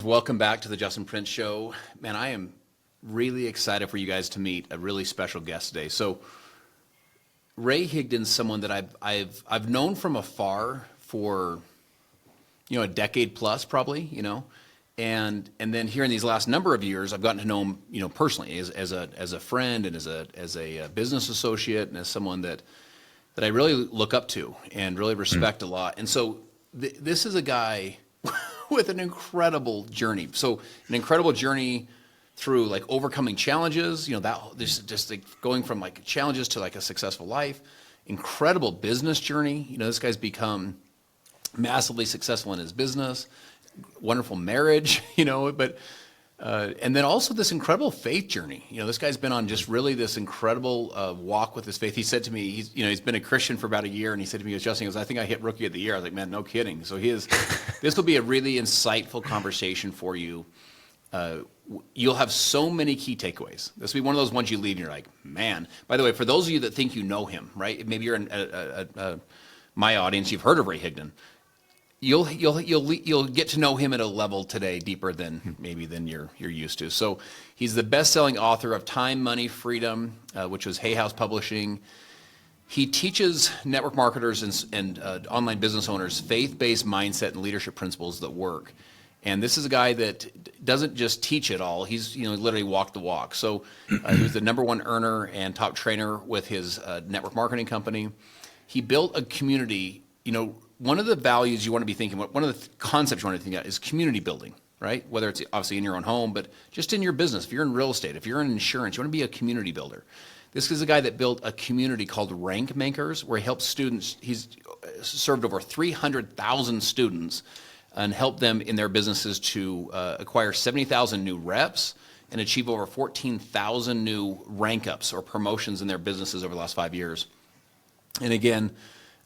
Welcome back to the Justin Prince Show. Man, I am really excited for you guys to meet a really special guest today. So, Ray Higdon's someone that I've known from afar for a decade plus, probably. And then here in these last number of years, I've gotten to know him personally as a friend and as a business associate and as someone that I really look up to and really respect a lot. And so this is a guy with an incredible journey. So an incredible journey through like overcoming challenges, that this just like going from like challenges to like a successful life, incredible business journey. This guy's become massively successful in his business, wonderful marriage, but and then also this incredible faith journey. This guy's been on just really this incredible walk with his faith. He said to me, he's been a Christian for about a year, and he said to me, Justin, he goes, I think I hit Rookie of the Year. I was like, man, no kidding. So this will be a really insightful conversation for you. You'll have so many key takeaways. This will be one of those ones you leave and you're like, man. By the way, for those of you that think you know him, right? Maybe you're in my audience, you've heard of Ray Higdon. You'll get to know him at a level today deeper than you're used to. So he's the best-selling author of Time, Money, Freedom, which was Hay House Publishing. He teaches network marketers and online business owners faith-based mindset and leadership principles that work. And this is a guy that doesn't just teach it all. He's literally walked the walk. So he was the #1 earner and top trainer with his network marketing company. He built a community. One of the values you want to be thinking about, one of the concepts you want to think about is community building, right? Whether it's obviously in your own home, but just in your business. If you're in real estate, if you're in insurance, you want to be a community builder. This is a guy that built a community called Rank Makers, where he helps students. He's served over 300,000 students and helped them in their businesses to acquire 70,000 new reps and achieve over 14,000 new rank ups or promotions in their businesses over the last 5 years. And again,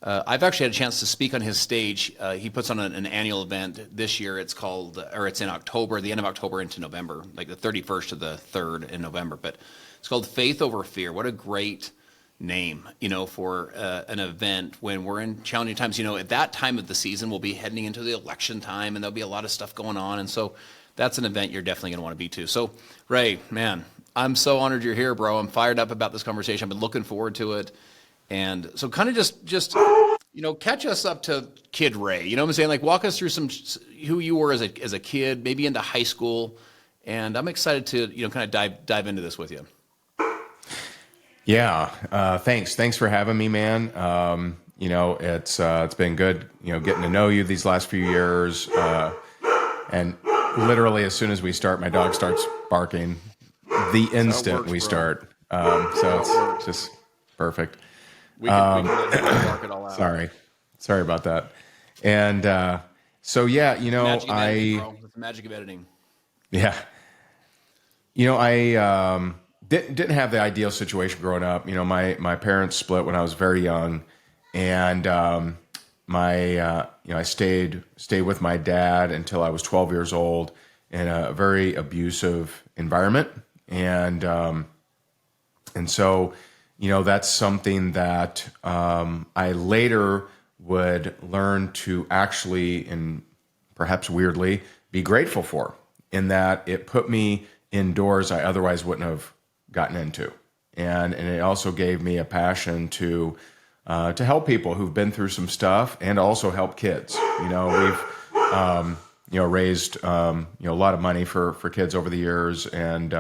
I've actually had a chance to speak on his stage. He puts on an annual event this year. It's in October, the end of October into November, like the 31st to the 3rd in November. But it's called Faith Over Fear. What a great name, for an event when we're in challenging times. At that time of the season, we'll be heading into the election time, and there'll be a lot of stuff going on. And so that's an event you're definitely going to want to be to. So, Ray, man, I'm so honored you're here, bro. I'm fired up about this conversation. I've been looking forward to it. And so kind of just catch us up to Kid Ray. You know what I'm saying? Like walk us through who you were as a kid, maybe into high school. And I'm excited to, kind of dive into this with you. Yeah. Thanks for having me, man. It's been good, getting to know you these last few years. And literally as soon as we start, my dog starts barking the instant we start. So it's just perfect. We can mark it all out. Sorry about that. And so yeah, Magic of editing, bro. It's the magic of editing. Yeah, I didn't have the ideal situation growing up. My parents split when I was very young, and I stayed with my dad until I was 12 years old in a very abusive environment, and so. That's something that I later would learn to actually, and perhaps weirdly, be grateful for, in that it put me in doors I otherwise wouldn't have gotten into. And it also gave me a passion to help people who've been through some stuff and also help kids. We've raised a lot of money for kids over the years, and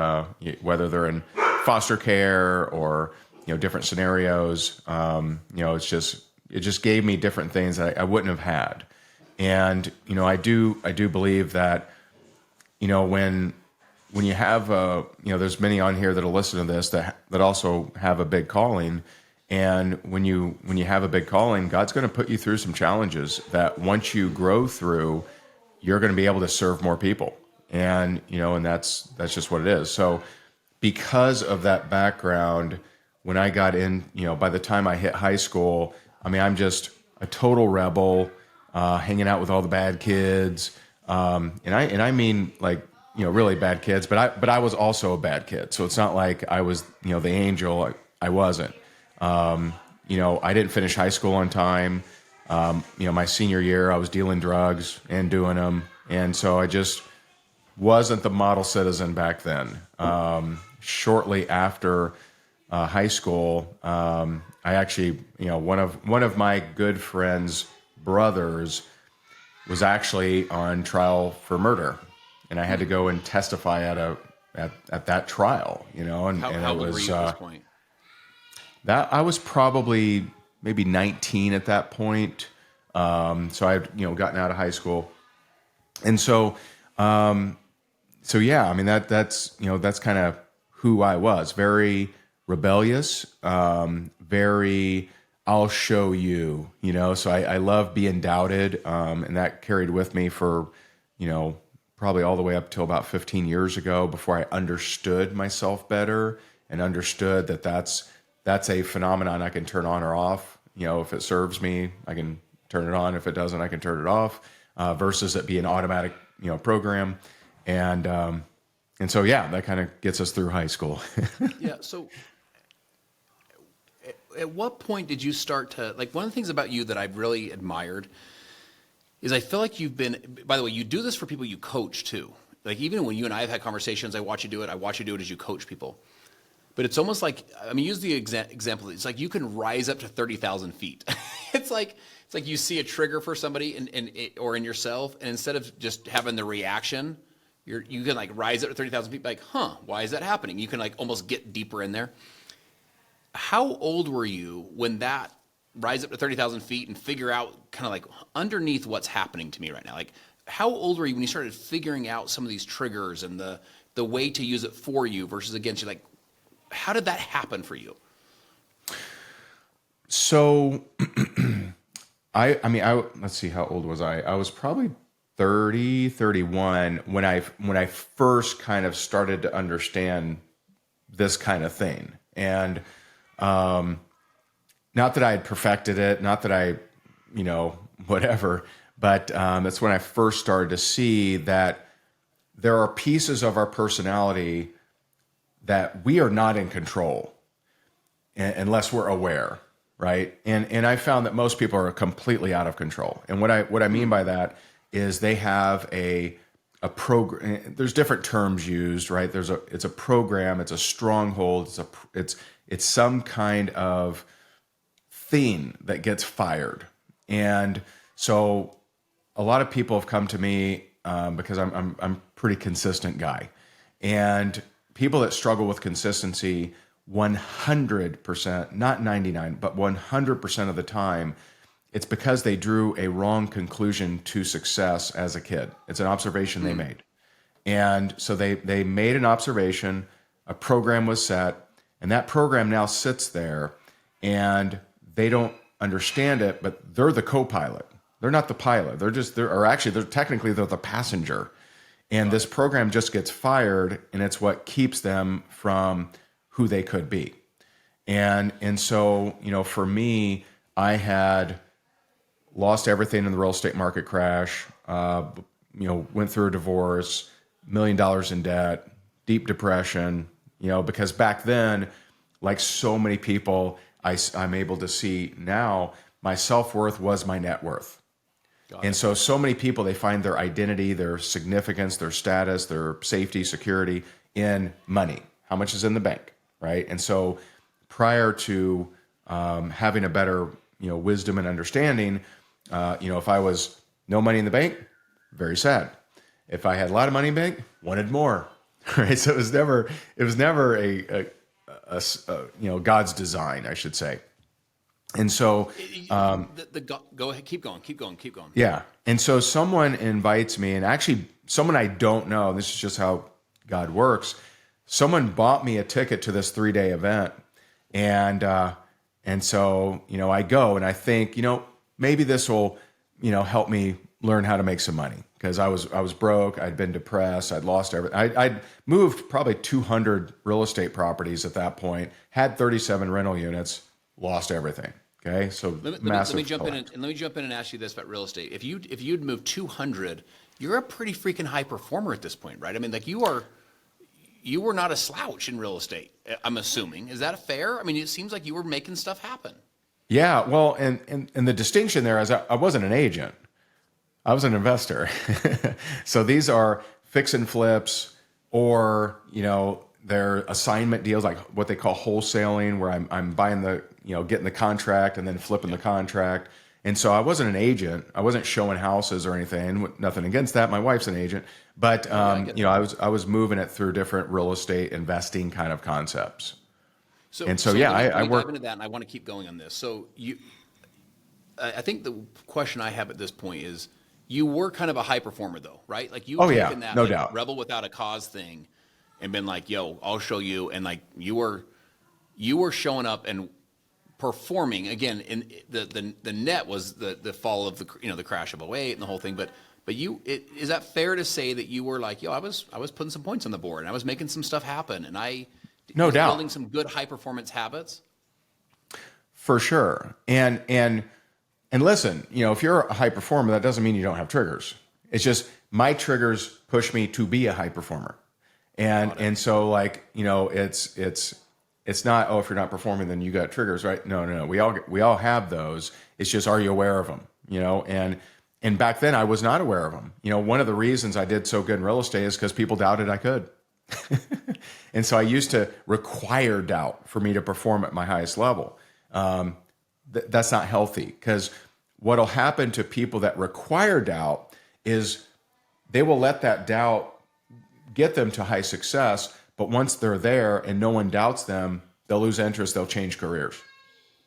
whether they're in foster care or different scenarios. It just gave me different things that I wouldn't have had. And, I do believe that, when you have there's many on here that'll listen to this that also have a big calling. And when you have a big calling, God's going to put you through some challenges that once you grow through, you're going to be able to serve more people. And, and that's just what it is. So because of that background, when I got in, by the time I hit high school, I'm just a total rebel, hanging out with all the bad kids, and I mean like really bad kids. But I was also a bad kid, so it's not like I was the angel. I wasn't. I didn't finish high school on time. My senior year, I was dealing drugs and doing them, and so I just wasn't the model citizen back then. Shortly after high school, I actually, one of my good friends' brothers was actually on trial for murder, and I had to go and testify at that trial. And How it old were was you at this point? that I was probably maybe 19 at that point. So I had gotten out of high school, and so yeah, I mean that's kind of who I was. Very rebellious, very I'll show you, So I love being doubted, and that carried with me for probably all the way up till about 15 years ago before I understood myself better and understood that that's a phenomenon I can turn on or off. If it serves me, I can turn it on. If it doesn't, I can turn it off. Versus it be an automatic program. And so, yeah, that kind of gets us through high school. Yeah. So at what point did you start to, like, one of the things about you that I've really admired is I feel like you've been, by the way, you do this for people you coach too. Like, even when you and I have had conversations, I watch you do it. I watch you do it as you coach people. But it's almost like, I mean, use the example. It's like you can rise up to 30,000 feet. It's like you see a trigger for somebody or in yourself, and instead of just having the reaction, you can like rise up to 30,000 feet, like, why is that happening? You can like almost get deeper in there. How old were you when that rise up to 30,000 feet and figure out kind of like underneath what's happening to me right now? Like, how old were you when you started figuring out some of these triggers and the way to use it for you versus against you? Like, how did that happen for you? So, I mean, let's see, how old was I? I was probably 30, 31 when I first kind of started to understand this kind of thing. And not that I had perfected it, not that I, whatever, but that's when I first started to see that there are pieces of our personality that we are not in control unless we're aware, right? And I found that most people are completely out of control. And what I mean by that is they have a program. There's different terms used, right? It's a program, it's a stronghold, it's some kind of thing that gets fired. And so a lot of people have come to me because I'm a pretty consistent guy, and people that struggle with consistency 100%, not 99, but 100% of the time, it's because they drew a wrong conclusion to success as a kid. It's an observation they made. And so they made an observation, a program was set, and that program now sits there, and they don't understand it, but they're the co-pilot. They're not the pilot. They're technically the passenger. And this program just gets fired, and it's what keeps them from who they could be. And so, for me, I had lost everything in the real estate market crash, went through a divorce, $1 million in debt, deep depression, because back then, like so many people I'm able to see now, my self-worth was my net worth. And so many people, they find their identity, their significance, their status, their safety, security in money. How much is in the bank, right? And so prior to having a better, wisdom and understanding, if I was no money in the bank, very sad. If I had a lot of money in the bank, wanted more, right? So it was never a God's design, I should say. And so, go ahead, keep going. yeah. And so someone invites me, and actually someone I don't know, this is just how God works. Someone bought me a ticket to this 3-day event. And so, I go and I think, maybe this will, help me learn how to make some money. Because I was broke, I'd been depressed, I'd lost everything. I'd moved probably 200 real estate properties at that point, had 37 rental units, lost everything. Okay, so let me jump in and ask you this about real estate. If you'd moved 200, you're a pretty freaking high performer at this point, right? I mean, like you were not a slouch in real estate, I'm assuming. Is that fair? I mean, it seems like you were making stuff happen. Yeah, well, and the distinction there is I wasn't an agent. I was an investor. So these are fix and flips, or, their assignment deals, like what they call wholesaling, where I'm buying getting the contract and then flipping the contract. And so I wasn't an agent. I wasn't showing houses or anything. Nothing against that. My wife's an agent, but I was moving it through different real estate investing kind of concepts. So I let me work dive into that, and I want to keep going on this. So I think the question I have at this point is, you were kind of a high performer, though, right? Like you've taken that no doubt. rebel without a cause thing, and been like, "Yo, I'll show you," and like you were showing up and performing again. In the net was the fall of the crash of '08 and the whole thing, but is that fair to say that you were like, "Yo, I was putting some points on the board, and I was making some stuff happen, and I no was doubt building some good high performance habits." For sure. And listen, if you're a high performer, that doesn't mean you don't have triggers. It's just my triggers push me to be a high performer. And so it's not, oh, if you're not performing, then you got triggers, right? No. We all have those. It's just, are you aware of them? And back then I was not aware of them. One of the reasons I did so good in real estate is because people doubted I could. And so I used to require doubt for me to perform at my highest level. That's not healthy, because what'll happen to people that require doubt is they will let that doubt get them to high success. But once they're there and no one doubts them, they'll lose interest. They'll change careers.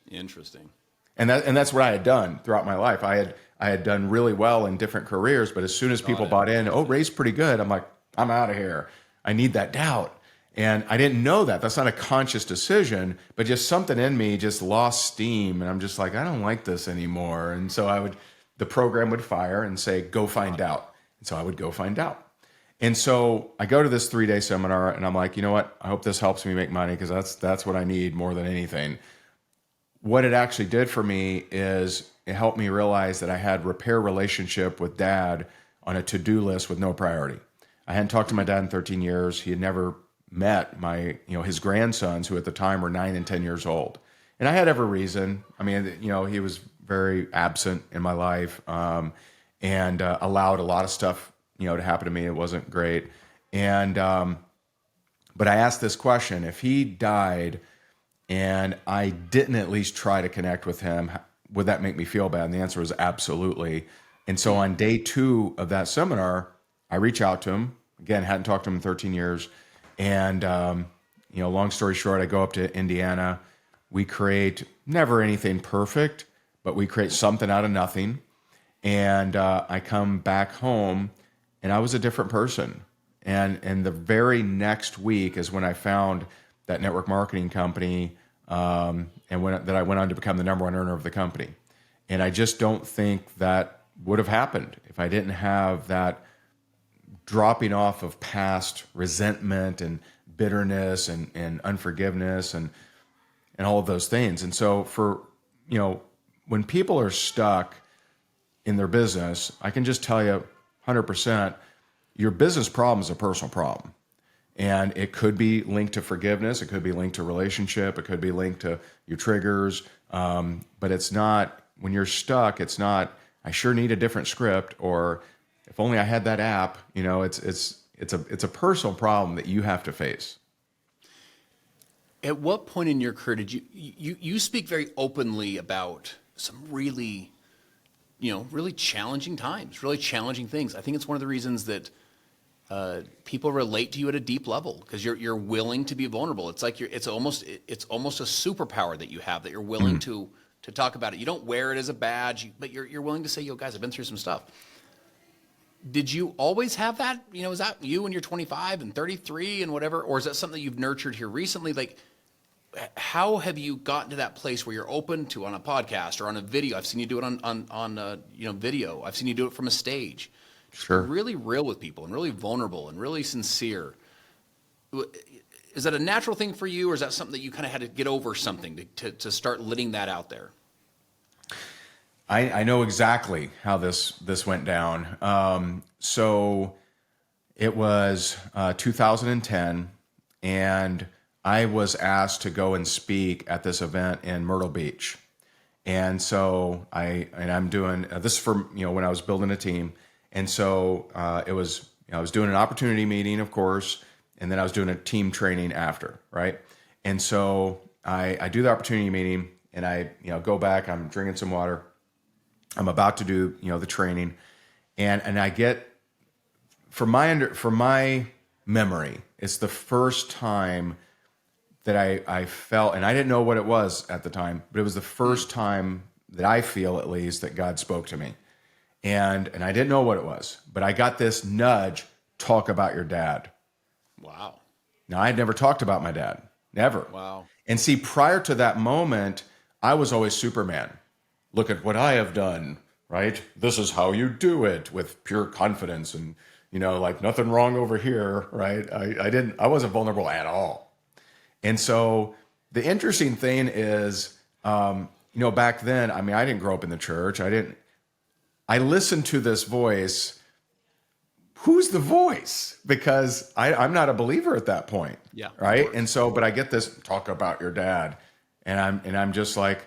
Interesting. And that's what I had done throughout my life. I had done really well in different careers, but as soon as people bought in, oh, Ray's pretty good, I'm like, I'm out of here. I need that doubt. And I didn't know that. That's not a conscious decision, but just something in me just lost steam. And I'm just like, I don't like this anymore. And so the program would fire and say, go find out. And so I would go find out. And so I go to this 3-day seminar, and I'm like, you know what? I hope this helps me make money, because that's what I need more than anything. What it actually did for me is it helped me realize that I had repair relationship with Dad on a to-do list with no priority. I hadn't talked to my dad in 13 years. He had never met his grandsons, who at the time were 9 and 10 years old. And I had every reason. I mean, he was very absent in my life, and allowed a lot of stuff, to happen to me. It wasn't great. And, but I asked this question: if he died and I didn't at least try to connect with him, would that make me feel bad? And the answer was absolutely. And so on day 2 of that seminar, I reach out to him again. Hadn't talked to him in 13 years. And, long story short, I go up to Indiana. We create never anything perfect, but we create something out of nothing. And I come back home, and I was a different person. And the very next week is when I found that network marketing company, that I went on to become the number 1 earner of the company. And I just don't think that would have happened if I didn't have that dropping off of past resentment and bitterness and unforgiveness and all of those things. And so when people are stuck in their business, I can just tell you 100%, your business problem is a personal problem. And it could be linked to forgiveness. It could be linked to relationship. It could be linked to your triggers. But it's not, when you're stuck, it's not, I sure need a different script, or if only I had that app. It's a personal problem that you have to face. At what point in your career did you speak very openly about some really, really challenging times, really challenging things? I think it's one of the reasons that people relate to you at a deep level, because you're willing to be vulnerable. It's like it's almost a superpower that you have, that you're willing to talk about it. You don't wear it as a badge, but you're willing to say, yo, guys, I've been through some stuff. Did you always have that? Is that you when you're 25 and 33 and whatever? Or is that something you've nurtured here recently? Like, how have you gotten to that place where you're open to, on a podcast or on a video? I've seen you do it on video. I've seen you do it from a stage. Sure. Really real with people and really vulnerable and really sincere. Is that a natural thing for you, or is that something that you kind of had to get over something to start letting that out there? I know exactly how this went down. So it was 2010, and I was asked to go and speak at this event in Myrtle Beach. And so I'm doing this for when I was building a team. And so it was I was doing an opportunity meeting, of course, and then I was doing a team training after, right? And so I do the opportunity meeting, and I go back. I'm drinking some water. I'm about to do the training, and I get from my memory, it's the first time that I felt, and I didn't know what it was at the time, but it was the first time that I feel, at least, that God spoke to me. And I didn't know what it was, but I got this nudge, talk about your dad. Wow. Now, I had never talked about my dad, never. Wow. And see, prior to that moment, I was always Superman. Look at what I have done, right? This is how you do it, with pure confidence and, like nothing wrong over here, right? I wasn't vulnerable at all. And so the interesting thing is, back then, I mean, I didn't grow up in the church. I listened to this voice. Who's the voice? Because I'm not a believer at that point. Yeah. Right. And so, but I get this talk about your dad, and I'm just like,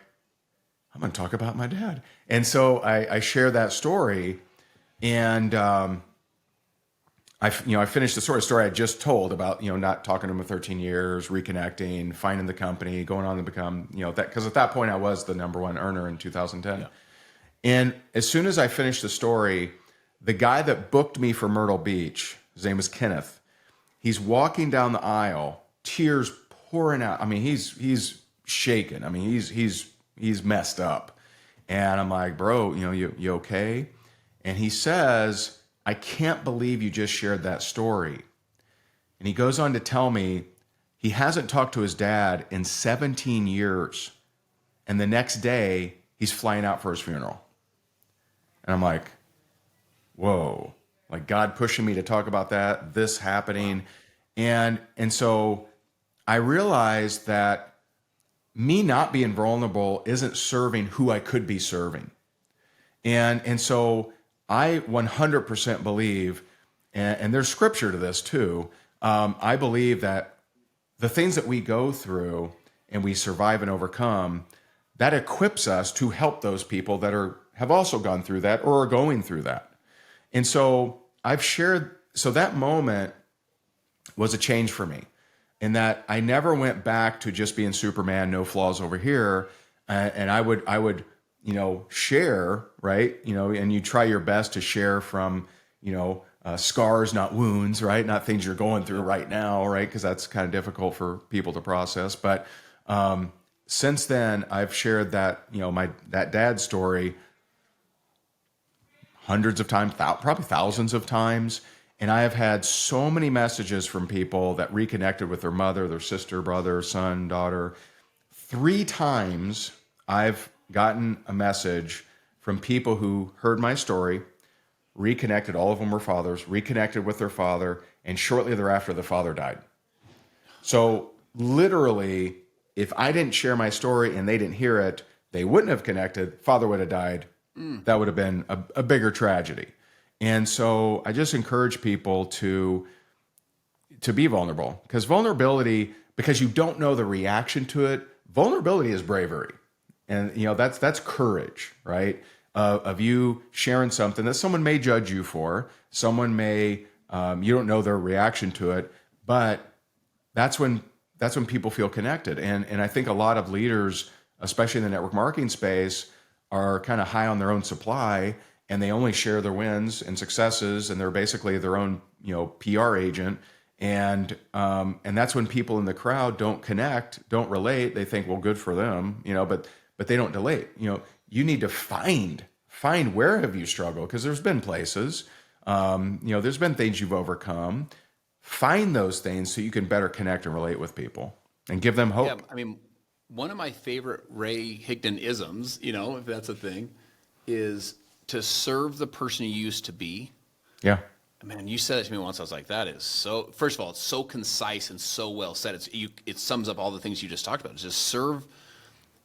I'm going to talk about my dad. And so I share that story, and I finished the story I just told about, not talking to him for 13 years, reconnecting, finding the company, going on to become, that, because at that point I was the number one earner in 2010. Yeah. And as soon as I finished the story, the guy that booked me for Myrtle Beach, his name was Kenneth, he's walking down the aisle, tears pouring out. I mean, he's shaking. I mean, he's messed up. And I'm like, bro, you okay? And he says, I can't believe you just shared that story. And he goes on to tell me he hasn't talked to his dad in 17 years. And the next day, he's flying out for his funeral. And I'm like, whoa, like God pushing me to talk about that, this happening. Wow. And so I realized that me not being vulnerable isn't serving who I could be serving. And so I 100% believe, and there's scripture to this too, I believe that the things that we go through and we survive and overcome, that equips us to help those people that have also gone through that or are going through that. And so so that moment was a change for me, in that I never went back to just being Superman, no flaws over here. And I would, share, right? And you try your best to share from, scars, not wounds, right? Not things you're going through right now, right? Because that's kind of difficult for people to process. But since then, I've shared that, that dad story hundreds of times, probably thousands of times. And I have had so many messages from people that reconnected with their mother, their sister, brother, son, daughter. 3 times I've gotten a message from people who heard my story, reconnected, all of them were fathers, reconnected with their father, and shortly thereafter, the father died. So literally, if I didn't share my story and they didn't hear it, they wouldn't have connected, father would have died. That would have been a bigger tragedy. And so I just encourage people to be vulnerable, because vulnerability, because you don't know the reaction to it, vulnerability is bravery. And, that's courage, right? Of you sharing something that someone may judge you for, someone may, you don't know their reaction to it, but that's when people feel connected. And I think a lot of leaders, especially in the network marketing space, are kind of high on their own supply, and they only share their wins and successes, and they're basically their own, PR agent. And that's when people in the crowd don't connect, don't relate. They think, well, good for them, but they don't relate. You need to find where have you struggled, because there's been places, there's been things you've overcome. Find those things so you can better connect and relate with people and give them hope. Yeah, I mean, one of my favorite Ray Higdon isms, if that's a thing, is to serve the person you used to be. Yeah. Man, you said it to me once. I was like, that is so, first of all, it's so concise and so well said. It sums up all the things you just talked about. It's just serve.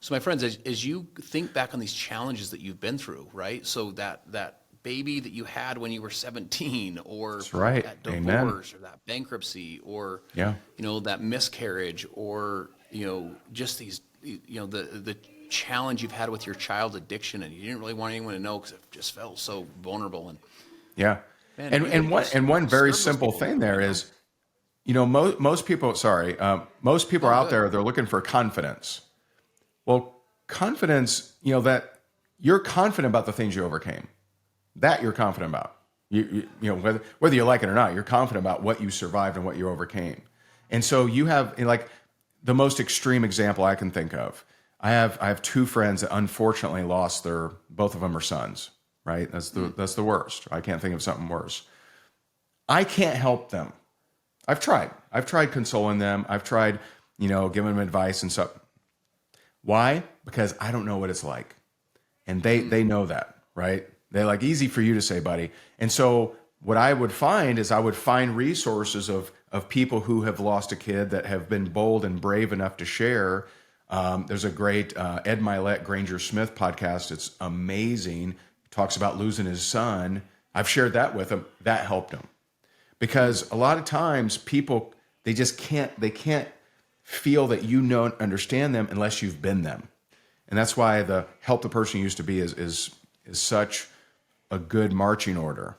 So my friends, as you think back on these challenges that you've been through, right? So that baby that you had when you were 17, or that's right. that divorce, Amen. or that bankruptcy, or, yeah, that miscarriage, or, just these, the challenge you've had with your child addiction, and you didn't really want anyone to know because it just felt so vulnerable. And yeah. Man, And one very serve those simple people, thing there is, most people, most people are out good. there, they're looking for confidence. Well, confidence, that you're confident about the things you overcame, that you're confident about. Whether you like it or not, you're confident about what you survived and what you overcame. And so you have, like, the most extreme example I can think of. I have two friends that unfortunately lost both of them are sons, right? That's the worst. I can't think of something worse. I can't help them. I've tried consoling them. I've tried, giving them advice and stuff. Why? Because I don't know what it's like. And they know that, right? They're like, easy for you to say, buddy. And so what I would find is I would find resources of people who have lost a kid that have been bold and brave enough to share. There's a great Ed Milet, Granger Smith podcast. It's amazing. Talks about losing his son. I've shared that with him. That helped him. Because a lot of times people, they can't feel that understand them unless you've been them. And that's why the help the person used to be is such a good marching order.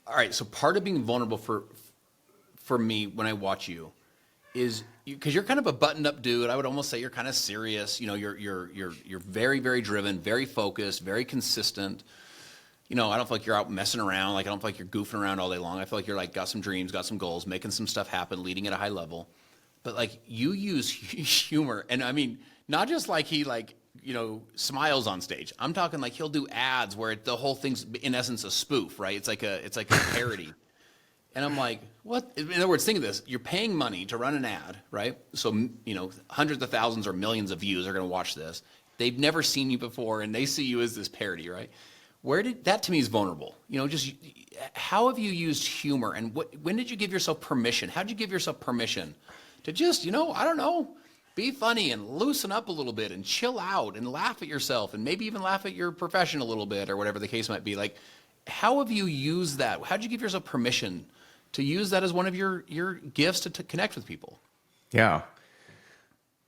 All right, so part of being vulnerable for me when I watch you is because you're kind of a buttoned up dude. I would almost say you're kind of serious. You're very, very driven, very focused, very consistent. I don't feel like you're out messing around. Like, I don't feel like you're goofing around all day long. I feel like you're like got some dreams, got some goals, making some stuff happen, leading at a high level. But like, you use humor, and I mean, not just like he smiles on stage. I'm talking like he'll do ads where the whole thing's in essence a spoof, right? It's like a parody. And I'm like, what? In other words, think of this. You're paying money to run an ad, right? So, hundreds of thousands or millions of views are going to watch this. They've never seen you before, and they see you as this parody, right? That to me is vulnerable. Just how have you used humor, and when did you give yourself permission? How did you give yourself permission to just, I don't know, be funny and loosen up a little bit and chill out and laugh at yourself and maybe even laugh at your profession a little bit or whatever the case might be? Like, how have you used that? How did you give yourself permission to use that as one of your gifts to connect with people? Yeah.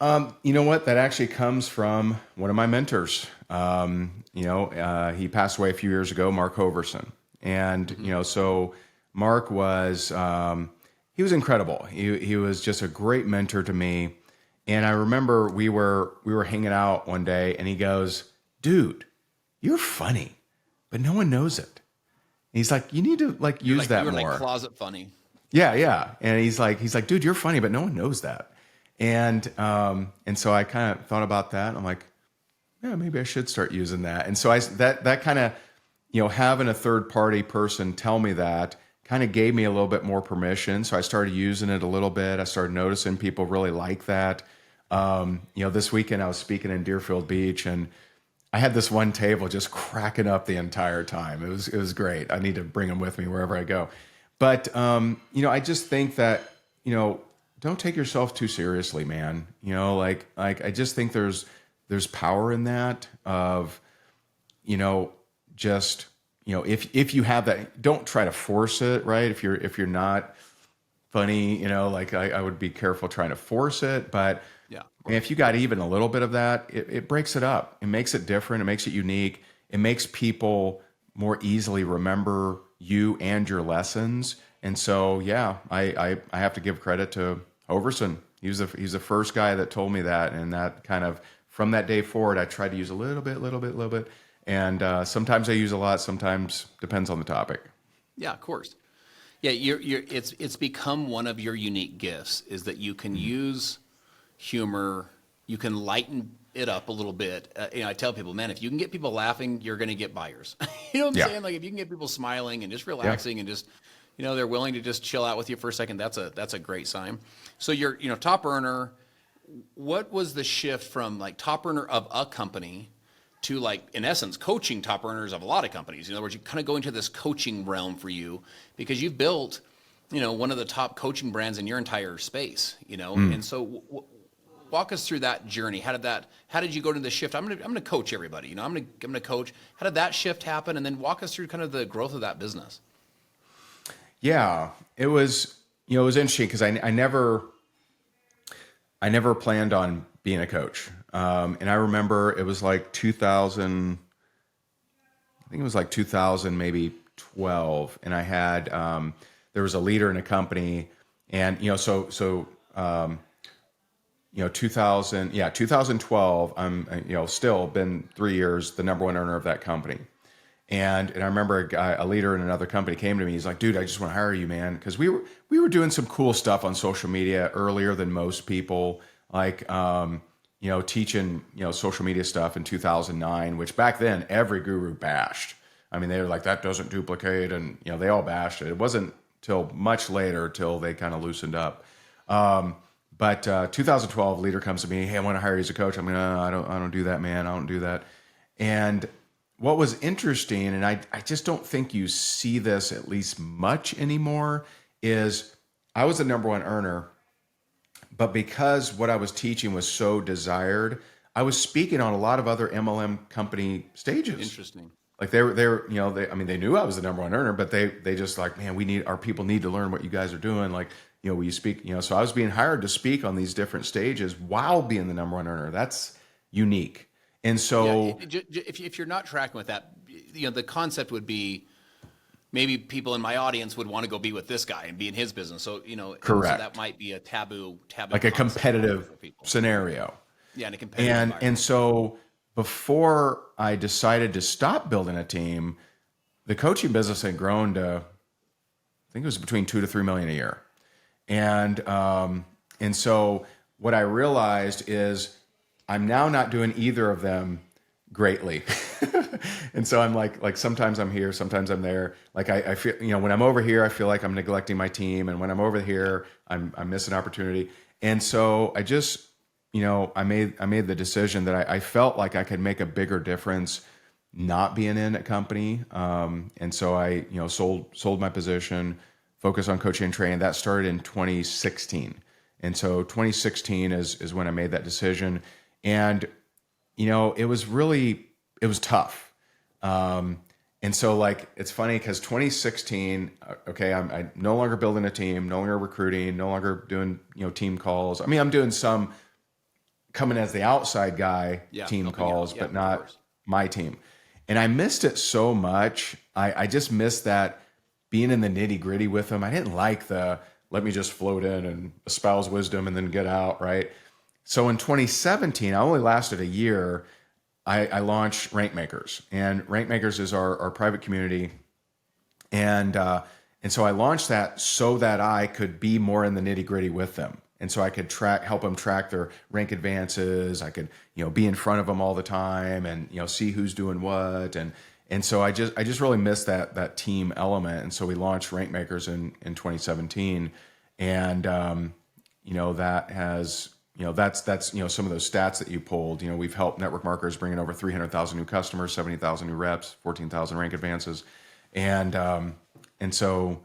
You know what? That actually comes from one of my mentors. He passed away a few years ago, Mark Hoverson. And, so Mark was, he was incredible. He was just a great mentor to me. And I remember we were hanging out one day and he goes, dude, you're funny, but no one knows it. And he's like, you need to use that more. Like closet funny. Yeah. And he's like, dude, you're funny, but no one knows that. And so I kind of thought about that. I'm like, yeah, maybe I should start using that. And so that kind of, having a third party person tell me that kind of gave me a little bit more permission. So I started using it a little bit. I started noticing people really like that. This weekend I was speaking in Deerfield Beach and I had this one table just cracking up the entire time. It was great. I need to bring them with me wherever I go. But, I just think that, don't take yourself too seriously, man. I just think there's power in that of, just, if you have that, don't try to force it, right? If you're not funny, I would be careful trying to force it. But Yeah. if you got even a little bit of that, it breaks it up. It makes it different. It makes it unique. It makes people more easily remember you and your lessons. And so, yeah, I have to give credit to Overson. He's the first guy that told me that, and that kind of from that day forward, I tried to use a little bit, and sometimes I use a lot. Sometimes depends on the topic. Yeah, of course. Yeah, it's become one of your unique gifts is that you can use humor, you can lighten it up a little bit. I tell people, man, if you can get people laughing, you're going to get buyers. You know what I'm saying? Like if you can get people smiling and just relaxing and just, they're willing to just chill out with you for a second, that's a great sign. So you're, top earner. What was the shift from like top earner of a company to like, in essence, coaching top earners of a lot of companies? In other words, you kind of go into this coaching realm for you because you've built, one of the top coaching brands in your entire space, and so walk us through that journey. How did you go to the shift? I'm going to coach everybody, I'm going to coach. How did that shift happen? And then walk us through kind of the growth of that business. Yeah, it was interesting because I never planned on being a coach. And I remember it was like 2000, I think it was like 2000, maybe 2012, and I had there was a leader in a company, and 2012. I'm still been 3 years the number one earner of that company. And I remember a leader in another company came to me. He's like, "Dude, I just want to hire you, man," because we were doing some cool stuff on social media earlier than most people, like teaching social media stuff in 2009, which back then every guru bashed. I mean, they were like, "That doesn't duplicate," and they all bashed it. It wasn't till much later till they kind of loosened up. But 2012, leader comes to me, "Hey, I want to hire you as a coach." I'm like, "No, I don't do that, man. I don't do that." And what was interesting, and I just don't think you see this at least much anymore, is I was the number one earner, but because what I was teaching was so desired, I was speaking on a lot of other MLM company stages. Interesting. Like they knew I was the number one earner, but they just like, "Man, our people need to learn what you guys are doing." Like, will you speak? So I was being hired to speak on these different stages while being the number one earner. That's unique. And so, if you're not tracking with that, the concept would be maybe people in my audience would want to go be with this guy and be in his business. So correct. So that might be a taboo, like a competitive scenario. Yeah, in a competitive and so before I decided to stop building a team, the coaching business had grown to, I think it was between 2 to 3 million a year, and so what I realized is, I'm now not doing either of them greatly. And so I'm like sometimes I'm here, sometimes I'm there. Like I feel, when I'm over here, I feel like I'm neglecting my team. And when I'm over here, I'm missing opportunity. And so I just, I made the decision that I felt like I could make a bigger difference not being in a company. And so I, sold my position, focused on coaching and training. That started in 2016. And so 2016 is when I made that decision. And, it was tough. And so it's funny because 2016, okay, I'm no longer building a team, no longer recruiting, no longer doing, team calls. I mean, I'm doing some coming as the outside guy, team calls, but not my team. And I missed it so much. I just missed that being in the nitty gritty with them. I didn't like let me just float in and espouse wisdom and then get out. Right. So in 2017, I only lasted a year. I launched Rank Makers, and Rank Makers is our private community. And so I launched that so that I could be more in the nitty gritty with them. And so I could help them track their rank advances. I could, be in front of them all the time and, see who's doing what. And so I just really missed that team element. And so we launched Rank Makers in 2017. And, that has, that's some of those stats that you pulled. We've helped network marketers bring in over 300,000 new customers, 70,000 new reps, 14,000 rank advances. And so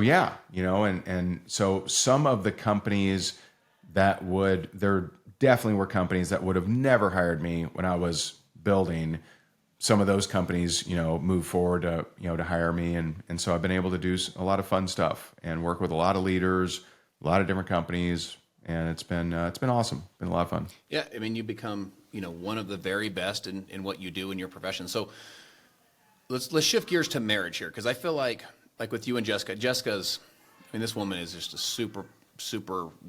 yeah, and so some of the companies there definitely were companies that would have never hired me when I was building. Some of those companies, move forward to hire me. And so I've been able to do a lot of fun stuff and work with a lot of leaders, a lot of different companies. And it's been awesome. Been a lot of fun. Yeah. I mean, you become, one of the very best in what you do in your profession. So let's shift gears to marriage here. Cause I feel like with you and Jessica's, this woman is just a super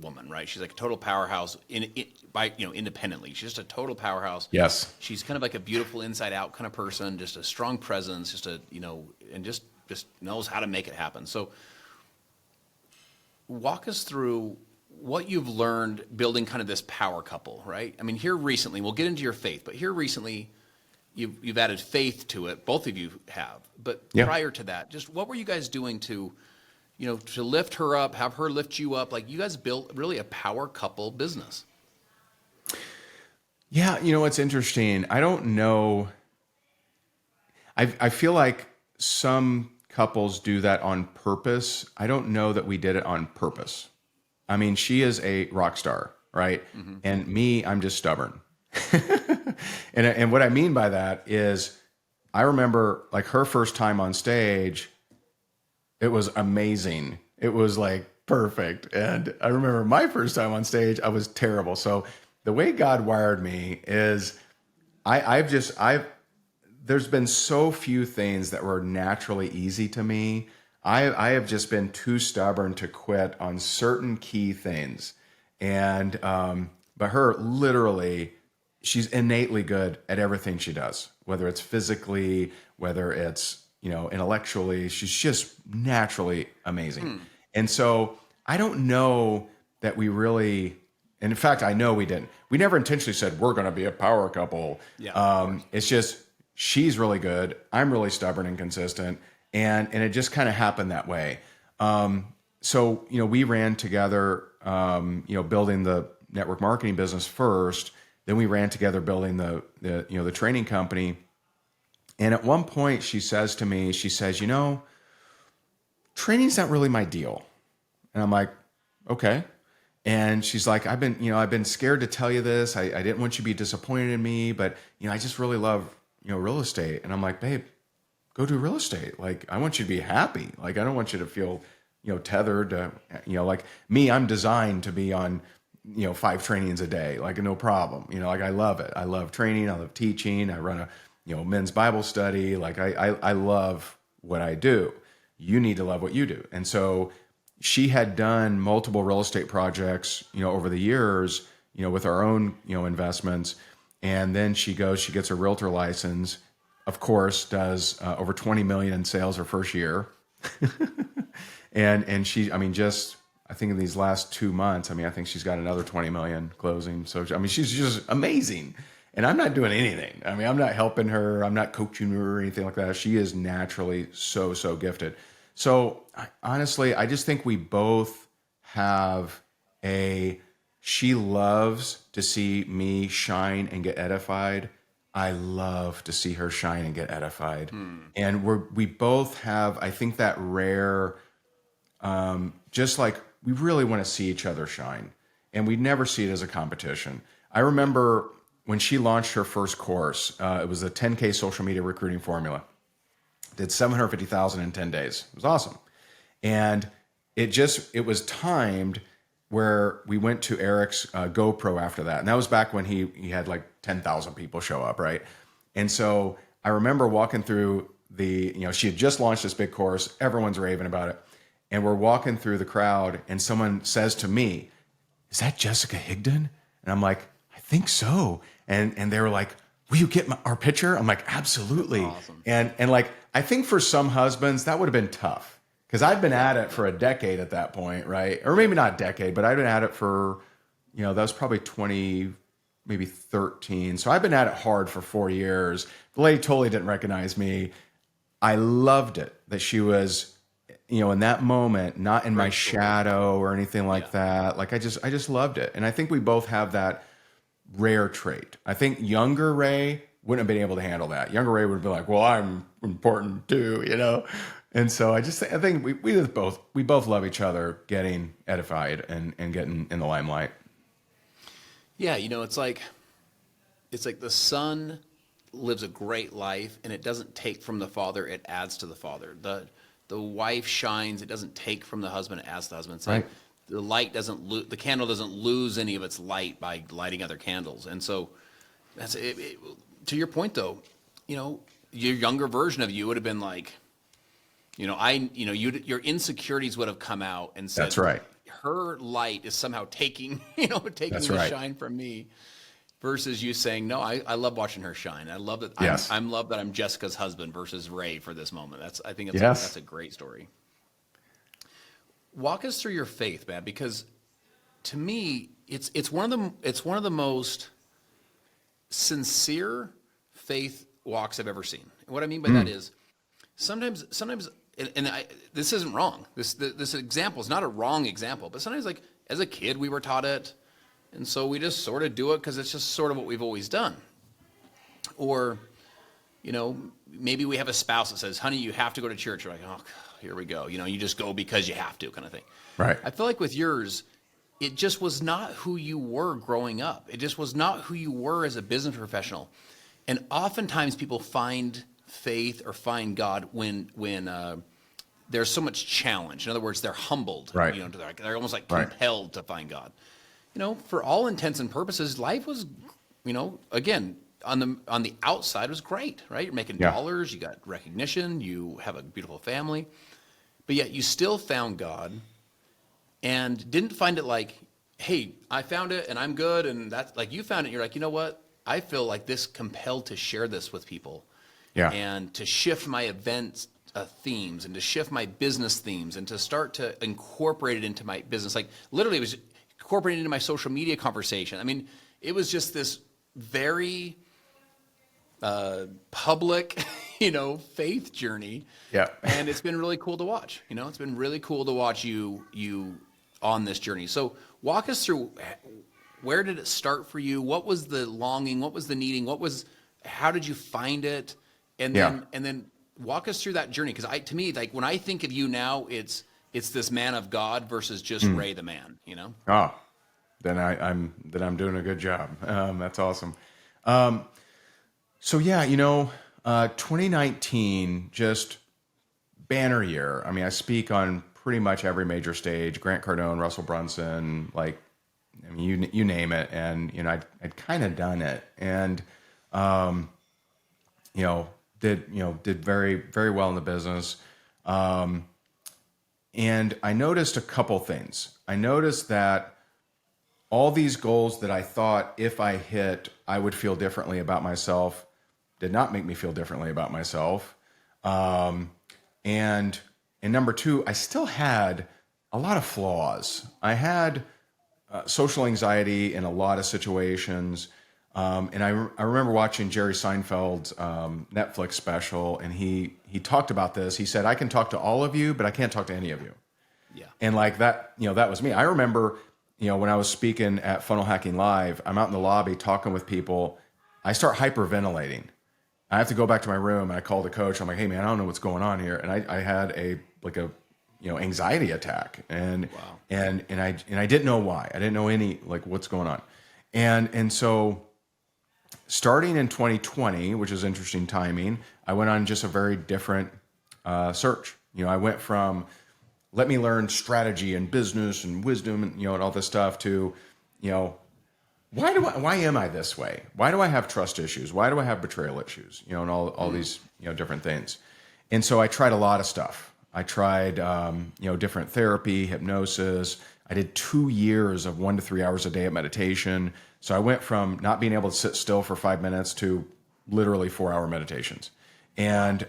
woman, right? She's like a total powerhouse independently. She's just a total powerhouse. Yes. She's kind of like a beautiful inside out kind of person, just a strong presence, just and just knows how to make it happen. So walk us through what you've learned building kind of this power couple, right? I mean, here recently, we'll get into your faith, but here recently you've added faith to it. Both of you have, but prior to that, just what were you guys doing to lift her up, have her lift you up? Like, you guys built really a power couple business. Yeah. It's interesting. I don't know. I feel like some couples do that on purpose. I don't know that we did it on purpose. I mean, she is a rock star, right? Mm-hmm. And me, I'm just stubborn. And what I mean by that is, I remember like her first time on stage, it was amazing. It was like perfect. And I remember my first time on stage, I was terrible. So the way God wired me is there's been so few things that were naturally easy to me. I have just been too stubborn to quit on certain key things. And, but her literally, she's innately good at everything she does, whether it's physically, whether it's, intellectually, she's just naturally amazing. And so I don't know that we really, and in fact, I know we didn't. We never intentionally said we're going to be a power couple. Yeah, It's just she's really good. I'm really stubborn and consistent, and it just kind of happened that way. So we ran together. Building the network marketing business first. Then we ran together building the training company. And at one point, she says to me, training's not really my deal. And I'm like, okay. And she's like, I've been scared to tell you this. I didn't want you to be disappointed in me, but I just really love, real estate. And I'm like, babe, go do real estate. Like, I want you to be happy. Like, I don't want you to feel, tethered to, like me, I'm designed to be on, 5 trainings a day, like no problem. Like I love it. I love training. I love teaching. I run a, men's Bible study. Like I love what I do. You need to love what you do. And so she had done multiple real estate projects, over the years, with our own, investments. And then she gets a realtor license, of course, does over 20 million in sales her first year. and she, I think in these last 2 months, I think she's got another 20 million closing. So, she's just amazing. And I'm not doing anything. I'm not helping her. I'm not coaching her or anything like that. She is naturally so gifted. So honestly, I just think we both have she loves to see me shine and get edified. I love to see her shine and get edified. And we both have, I think, that rare, just like we really want to see each other shine, and we never see it as a competition. I remember when she launched her first course, it was a 10K social media recruiting formula. Did 750,000 in 10 days. It was awesome. And it was timed where we went to Eric's GoPro after that. And that was back when he had like 10,000 people show up, right? And so I remember walking through she had just launched this big course. Everyone's raving about it. And we're walking through the crowd and someone says to me, "Is that Jessica Higdon?" And I'm like, "I think so." And they were like, "Will you get our picture?" I'm like, "Absolutely." Awesome. And like, I think for some husbands that would have been tough because I'd been at it for a decade at that point, right? Or maybe not a decade, but I'd been at it for, that was probably 20, maybe 13. So I've been at it hard for 4 years. The lady totally didn't recognize me. I loved it that she was, in that moment, not in my shadow or anything like that. Like I just loved it. And I think we both have that rare trait. I think younger Ray wouldn't have been able to handle that. Younger Ray would have been like, "Well, I'm important too," And so I think we both love each other getting edified and getting in the limelight. Yeah, it's like the son lives a great life, and it doesn't take from the father; it adds to the father. The wife shines; it doesn't take from the husband; it adds to the husband. It's like the candle doesn't lose any of its light by lighting other candles. And so, that's it. To your point, though, your younger version of you would have been like, your insecurities would have come out and said, "That's right. Her light is somehow taking That's the right. shine from me." Versus you saying, "No, I love watching her shine. I love that. Yes. I'm love that I'm Jessica's husband versus Ray for this moment." I think that's a great story. Walk us through your faith, man, because to me, it's one of the most sincere faith walks I've ever seen. And what I mean by that is sometimes, this isn't wrong. This example is not a wrong example, but sometimes, like as a kid, we were taught it. And so we just sort of do it because it's just sort of what we've always done. Or, maybe we have a spouse that says, "Honey, you have to go to church." You're like, "Oh, here we go." You just go because you have to, kind of thing. Right. I feel like with yours, it just was not who you were growing up. It just was not who you were as a business professional. And oftentimes people find faith or find God when there's so much challenge. In other words, they're humbled. Right. They're almost like compelled to find God. For all intents and purposes, life was, again, on the outside was great, right? You're making Yeah. dollars, you got recognition, you have a beautiful family, but yet you still found God and didn't find it like, hey, I found it and I'm good, and that's like you found it. You're like, you know what? I feel like this compelled to share this with people, Yeah. and to shift my events themes, and to shift my business themes, and to start to incorporate it into my business. Like literally, it was incorporated into my social media conversation. I mean, it was just this very public, faith journey. Yeah. And it's been really cool to watch. It's been really cool to watch you on this journey. So walk us through, where did it start for you? What was the longing? What was the needing? How did you find it? And then walk us through that journey. Because to me, like when I think of you now, it's this man of God versus just Ray the man. Oh, then I'm doing a good job. That's awesome. So yeah, 2019, just banner year. I mean, I speak on pretty much every major stage: Grant Cardone, Russell Brunson, like, I mean, you name it. And I'd kind of done it, and did very, very well in the business. And I noticed a couple things. I noticed that all these goals that I thought if I hit, I would feel differently about myself, did not make me feel differently about myself. And number two, I still had a lot of flaws. I had social anxiety in a lot of situations. And I remember watching Jerry Seinfeld's Netflix special, and he talked about this. He said, I can talk to all of you, but I can't talk to any of you. Yeah. And like that, that was me. I remember, when I was speaking at Funnel Hacking Live, I'm out in the lobby talking with people. I start hyperventilating. I have to go back to my room, and I call the coach. I'm like, hey man, I don't know what's going on here. And I had a anxiety attack, and Wow. and I didn't know why. I didn't know what's going on. And so starting in 2020, which is interesting timing, I went on just a very different search. I went from, let me learn strategy and business and wisdom and and all this stuff to, why am I this way? Why do I have trust issues? Why do I have betrayal issues? And all these different things. And so I tried a lot of stuff. I tried different therapy, hypnosis. I did 2 years of 1 to 3 hours a day of meditation. So I went from not being able to sit still for 5 minutes to literally 4-hour meditations, and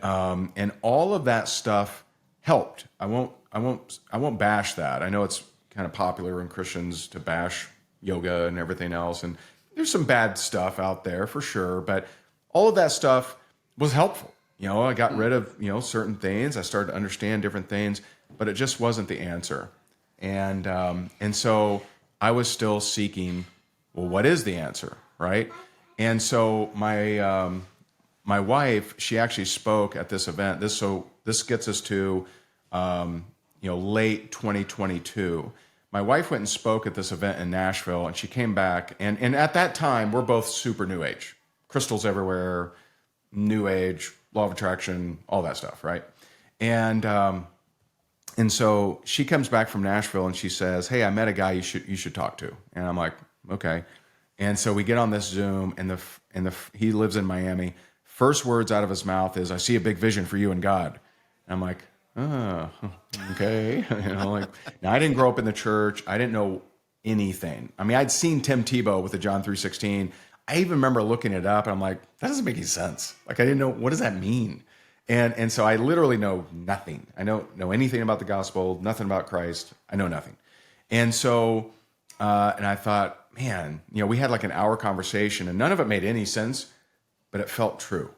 all of that stuff helped. I won't bash that. I know it's kind of popular in Christians to bash yoga and everything else, and there's some bad stuff out there for sure. But all of that stuff was helpful. I got rid of certain things. I started to understand different things, but it just wasn't the answer. And so I was still seeking, well, what is the answer, right? And so my wife, she actually spoke at this event. This gets us to late 2022. My wife went and spoke at this event in Nashville, and she came back. And at that time, we're both super new age, crystals everywhere, new age, law of attraction, all that stuff, right? And so she comes back from Nashville, and she says, "Hey, I met a guy you should talk to." And I'm like, "Okay." And so we get on this Zoom, and he lives in Miami. First words out of his mouth is, "I see a big vision for you and God." And I'm like, "Oh, okay." Now I didn't grow up in the church. I didn't know anything. I mean, I'd seen Tim Tebow with the John 3:16. I even remember looking it up, and I'm like, that doesn't make any sense. Like, I didn't know, what does that mean? And so I literally know nothing. I don't know anything about the gospel, nothing about Christ. I know nothing. And so, and I thought, man, we had like an hour conversation, and none of it made any sense, but it felt true.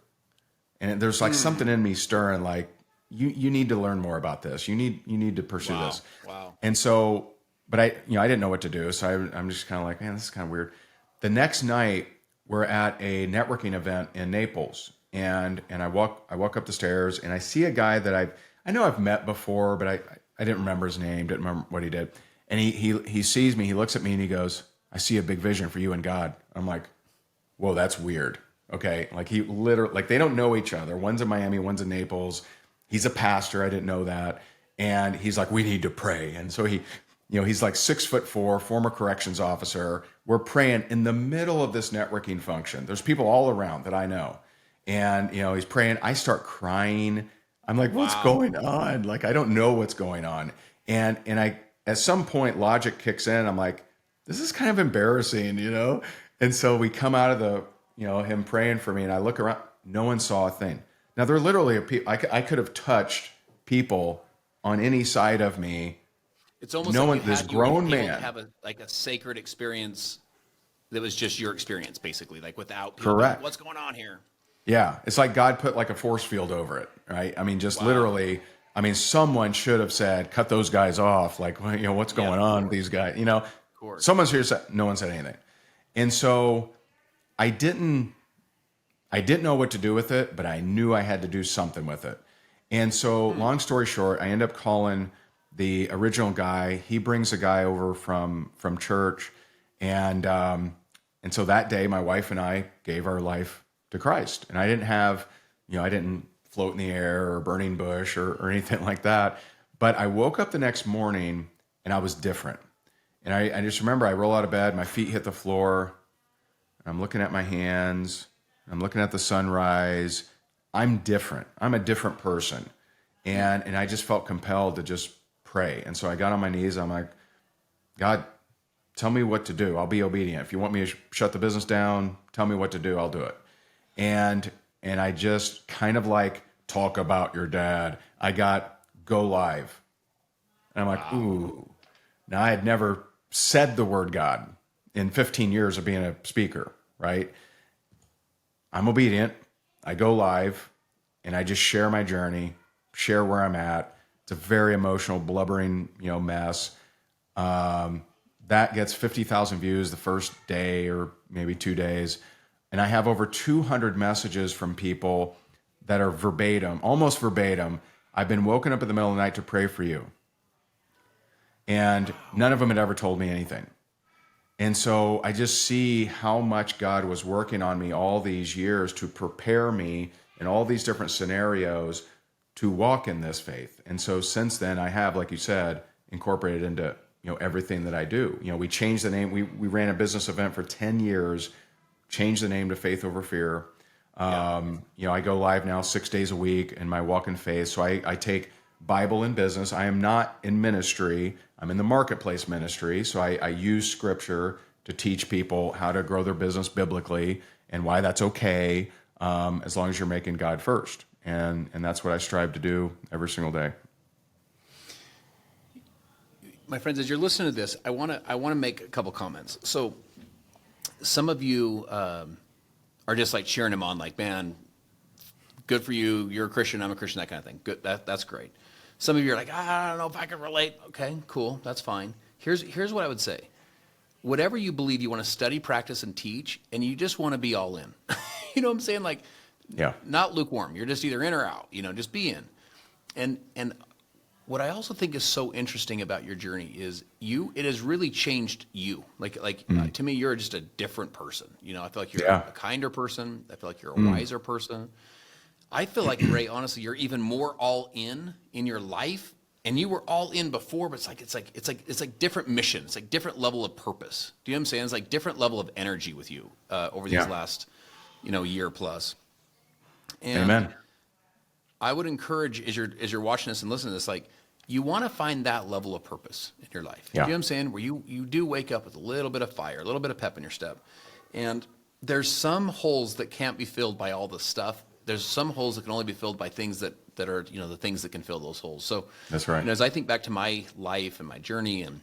And there's like something in me stirring, like, you need to learn more about this. You need to pursue this. Wow. And so, but I didn't know what to do. So I'm just kind of like, man, this is kind of weird. The next night, we're at a networking event in Naples, and I walk up the stairs, and I see a guy that I know I've met before, but I didn't remember his name, didn't remember what he did. And he sees me, he looks at me, and he goes, "I see a big vision for you and God." I'm like, whoa, that's weird. Okay, like he literally, like they don't know each other. One's in Miami, one's in Naples. He's a pastor. I didn't know that. And he's like, "We need to pray." And so he He's like 6'4", former corrections officer. We're praying in the middle of this networking function. There's people all around that I know. And, he's praying. I start crying. I'm like, what's Wow. going on? Like, I don't know what's going on. And at some point, logic kicks in. I'm like, this is kind of embarrassing, And so we come out of him praying for me, and I look around. No one saw a thing. Now, there are literally I could have touched people on any side of me. It's almost No like one, you this had you were able grown to man. have a sacred experience that was just your experience, basically, like without people being like, Correct. what's going on here? Yeah, it's like God put like a force field over it, right? I mean, just Wow. literally. I mean, someone should have said, "Cut those guys off." Like, what's Yeah, going of on with course. these guys? Of course. Someone's here said, no one said anything, and so I didn't. I didn't know what to do with it, but I knew I had to do something with it. And so, long story short, I end up calling the original guy. He brings a guy over from church, and so that day, my wife and I gave our life to Christ. And I didn't have, I didn't float in the air or burning bush or anything like that. But I woke up the next morning and I was different. And I just remember I roll out of bed, my feet hit the floor, I'm looking at my hands, I'm looking at the sunrise. I'm different. I'm a different person. And I just felt compelled to just pray. And so I got on my knees. I'm like, God, tell me what to do. I'll be obedient. If you want me to shut the business down, tell me what to do. I'll do it. And I just kind of like, talk about your dad. I got go live. And I'm like, ooh. Now I had never said the word God in 15 years of being a speaker, right? I'm obedient. I go live and I just share my journey, share where I'm at. It's a very emotional, blubbering, mess. That gets 50,000 views the first day or maybe 2 days. And I have over 200 messages from people that are verbatim, almost verbatim. I've been woken up in the middle of the night to pray for you. And none of them had ever told me anything. And so I just see how much God was working on me all these years to prepare me in all these different scenarios to walk in this faith. And so since then, I have, like you said, incorporated into everything that I do. We changed the name. We ran a business event for 10 years, changed the name to Faith Over Fear. I go live now 6 days a week in my walk in faith. So I take Bible and business. I am not in ministry. I'm in the marketplace ministry. So I use scripture to teach people how to grow their business biblically and why that's okay, as long as you're making God first. And that's what I strive to do every single day. My friends, as you're listening to this, I want to make a couple comments. So some of you are just like cheering him on, like, man, good for you. You're a Christian. I'm a Christian, that kind of thing. Good. That's great. Some of you are like, I don't know if I can relate. Okay, cool. That's fine. Here's what I would say. Whatever you believe, you want to study, practice, and teach, and you just want to be all in. You know what I'm saying? Like, Yeah. not lukewarm. You're just either in or out. Just be in. And what I also think is so interesting about your journey is it has really changed you. To me, you're just a different person. I feel like you're a kinder person. I feel like you're a wiser person. I feel like, Ray, honestly, you're even more all in your life, and you were all in before, but it's like different mission. It's like different level of purpose. Do you know what I'm saying? It's like different level of energy with you over these last, year plus. And Amen. I would encourage, as you're watching this and listening to this, like, you want to find that level of purpose in your life. Yeah. Do you know what I'm saying? Where you do wake up with a little bit of fire, a little bit of pep in your step. And there's some holes that can't be filled by all this stuff. There's some holes that can only be filled by things that are, the things that can fill those holes. So That's right. as I think back to my life and my journey and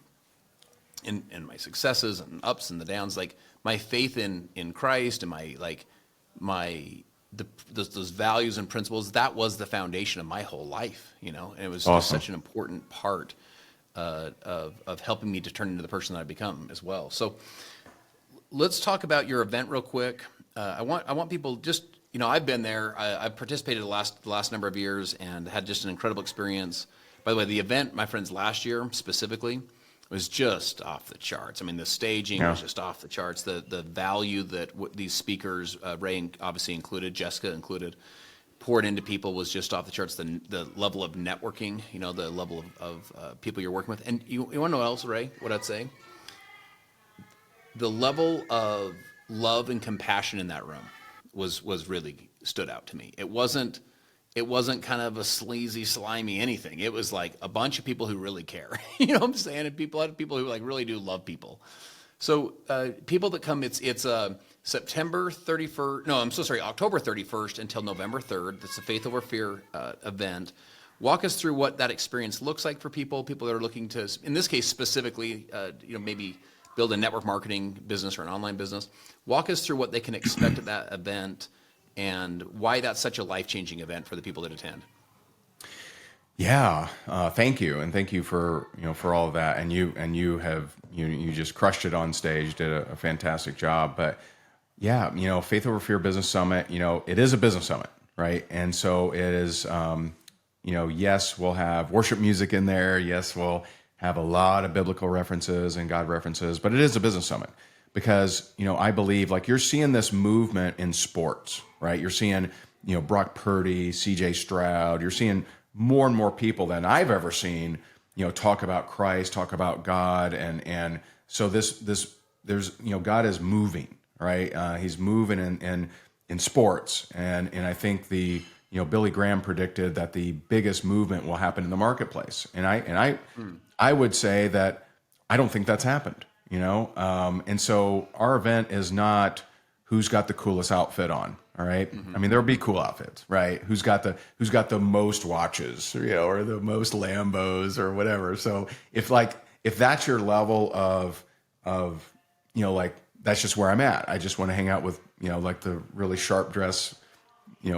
my successes and ups and the downs, like my faith in Christ and those values and principles, that was the foundation of my whole life, and it was just such an important part of helping me to turn into the person that I become as well. So let's talk about your event real quick. I want people just, I've been there. I've participated the last number of years and had just an incredible experience. By the way, the event, my friends, last year specifically was just off the charts. I mean, the staging was just off the charts. The value that these speakers, Ray obviously included, Jessica included, poured into people was just off the charts. The level of networking, the level of people you're working with. And you want to know what else, Ray? What I'd say? The level of love and compassion in that room was really stood out to me. It wasn't kind of a sleazy, slimy anything. It was like a bunch of people who really care. You know what I'm saying? And a lot of people who like really do love people. So people that come, it's September 31st. No, I'm so sorry, October 31st until November 3rd. That's the Faith Over Fear event. Walk us through what that experience looks like for people that are looking to, in this case specifically, maybe build a network marketing business or an online business. Walk us through what they can expect at that event and why that's such a life-changing event for the people that attend. Yeah, thank you, and thank you for all of that. And you have just crushed it on stage, did a fantastic job. But yeah, Faith Over Fear Business Summit, it is a business summit, right? And so it is, yes, we'll have worship music in there. Yes, we'll have a lot of biblical references and God references, but it is a business summit because, I believe like you're seeing this movement in sports, right? You're seeing, Brock Purdy, CJ Stroud, you're seeing more and more people than I've ever seen, talk about Christ, talk about God. And so there's, God is moving, right? He's moving in sports. And I think Billy Graham predicted that the biggest movement will happen in the marketplace. And I would say that I don't think that's happened, and so our event is not who's got the coolest outfit on. All right. Mm-hmm. I mean, there'll be cool outfits, right? Who's got the most watches, or the most Lambos or whatever. So if that's your level of like, that's just where I'm at. I just want to hang out with, like the really sharp dress,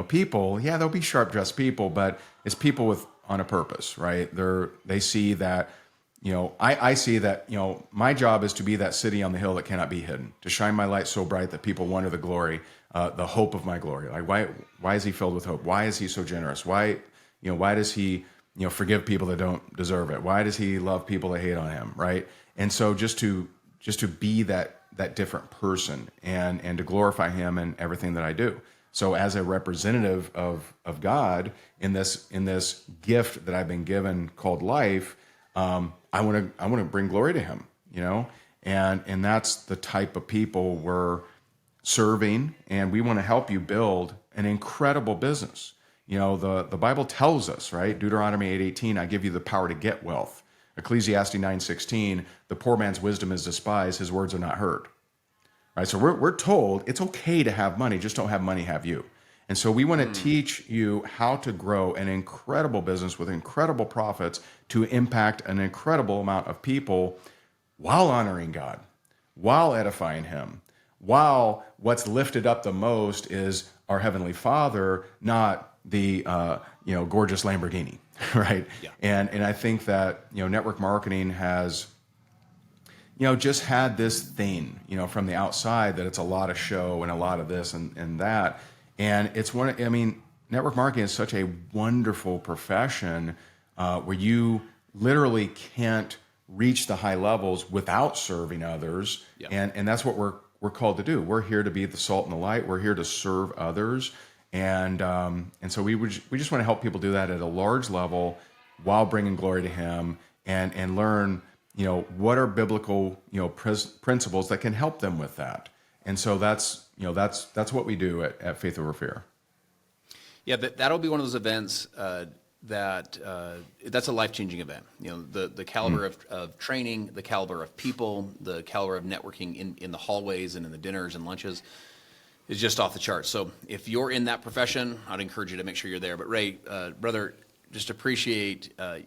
people. Yeah, there'll be sharp dressed people, but it's people on a purpose, right? They see that, I see that, my job is to be that city on the hill that cannot be hidden, to shine my light so bright that people wonder the glory, the hope of my glory. Like, why is he filled with hope? Why is he so generous? Why does he, forgive people that don't deserve it? Why does he love people that hate on him? Right. And so just to be that different person and to glorify him in everything that I do. So as a representative of God in this gift that I've been given called life, I want to bring glory to him, and that's the type of people we're serving, and we want to help you build an incredible business. The Bible tells us, right? Deuteronomy 8:18, I give you the power to get wealth. Ecclesiastes 9:16, the poor man's wisdom is despised, his words are not heard. Right? So we're told it's okay to have money, just don't have money have you. And so we want to teach you how to grow an incredible business with incredible profits to impact an incredible amount of people while honoring God, while edifying him, while what's lifted up the most is our Heavenly Father, not the gorgeous Lamborghini, right? Yeah. And I think that network marketing has just had this thing from the outside that it's a lot of show and a lot of this and that. And it's network marketing is such a wonderful profession where you literally can't reach the high levels without serving others. Yeah. And that's what we're called to do. We're here to be the salt and the light. We're here to serve others. And so we just want to help people do that at a large level while bringing glory to him and learn, what are biblical, principles that can help them with that. And so that's what we do at Faith Over Fear. Yeah, that'll be one of those events that's a life-changing event. The caliber of training, the caliber of people, the caliber of networking in the hallways and in the dinners and lunches is just off the charts. So if you're in that profession, I'd encourage you to make sure you're there. But Ray, brother, just appreciate I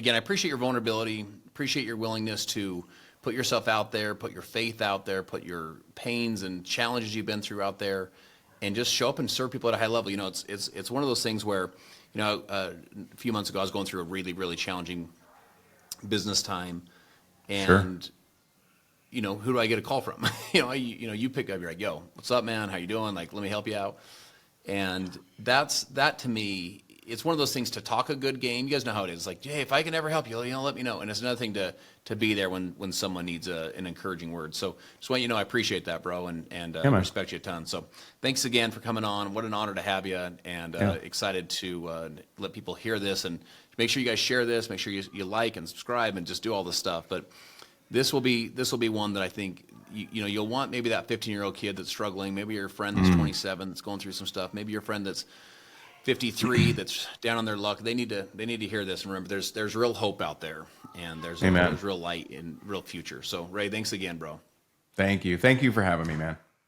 appreciate your vulnerability, appreciate your willingness to put yourself out there, put your faith out there, put your pains and challenges you've been through out there, and just show up and serve people at a high level. It's one of those things where, a few months ago I was going through a really, really challenging business time, and Sure. Who do I get a call from? You pick up, you're like, yo, what's up, man? How you doing? Like, let me help you out. And that to me it's one of those things to talk a good game. You guys know how it is. Like, hey, if I can ever help you, let me know. And it's another thing to be there when someone needs an encouraging word. So just want you to know I appreciate that, bro, and man. respect you a ton. So thanks again for coming on. What an honor to have you, and excited to let people hear this. And make sure you guys share this. Make sure you like and subscribe and just do all this stuff. But this will be one that I think you'll want maybe that 15-year-old kid that's struggling. Maybe your friend that's 27 that's going through some stuff. Maybe your friend that's 53 that's down on their luck. They need to hear this and remember there's real hope out there, and there's real light and real future. So Ray, thanks again, bro. Thank you for having me, man.